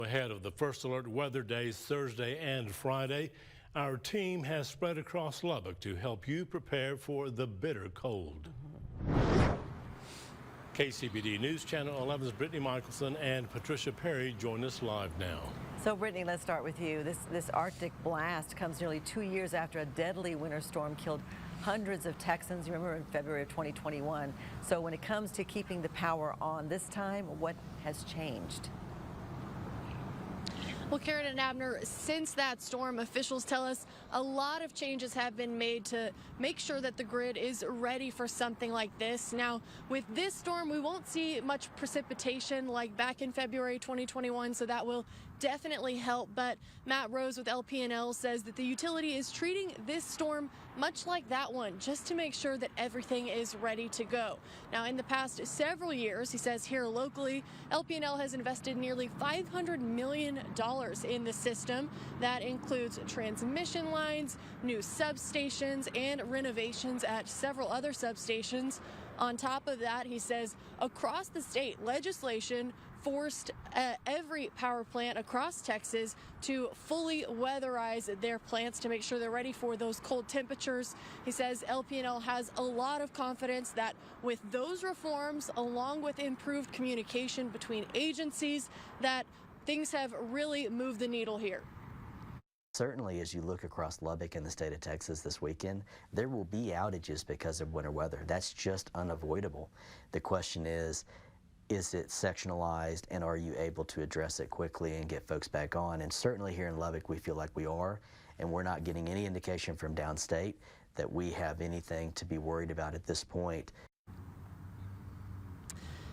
Ahead of the first alert weather days Thursday and Friday, our team has spread across Lubbock to help you prepare for the bitter cold. KCBD News Channel 11's Brittany Michelson and Patricia Perry join us live now. So, Brittany, let's start with you. This Arctic blast comes nearly 2 years after a deadly winter storm killed hundreds of Texans, you remember, in February of 2021. So when it comes to keeping the power on this time, what has changed? Well, Karen and Abner, since that storm, officials tell us a lot of changes have been made to make sure that the grid is ready for something like this. Now, with this storm, we won't see much precipitation like back in February 2021, so that will definitely help. But Matt Rose with LP&L says that the utility is treating this storm much like that one, just to make sure that everything is ready to go. Now, in the past several years, he says here locally, LP&L has invested nearly $500 million in the system. That includes transmission lines, new substations, and renovations at several other substations. On top of that, he says across the state, legislation forced every power plant across Texas to fully weatherize their plants to make sure they're ready for those cold temperatures. He says LP&L has a lot of confidence that with those reforms, along with improved communication between agencies, that things have really moved the needle here. Certainly, as you look across Lubbock and the state of Texas this weekend, there will be outages because of winter weather. That's just unavoidable. The question is it sectionalized, and are you able to address it quickly and get folks back on? And certainly here in Lubbock, we feel like we are, and we're not getting any indication from downstate that we have anything to be worried about at this point.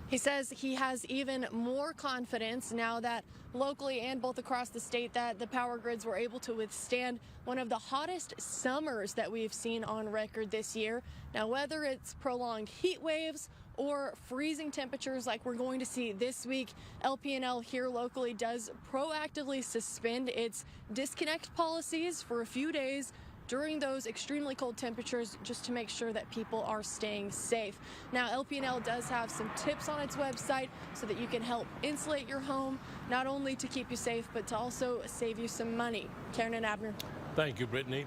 He says he has even more confidence now that locally and both across the state that the power grids were able to withstand one of the hottest summers that we've seen on record this year. Now, whether it's prolonged heat waves or freezing temperatures like we're going to see this week, LP&L here locally does proactively suspend its disconnect policies for a few days during those extremely cold temperatures, just to make sure that people are staying safe. Now, LP&L does have some tips on its website so that you can help insulate your home, not only to keep you safe, but to also save you some money. Karen and Abner. Thank you, Brittany.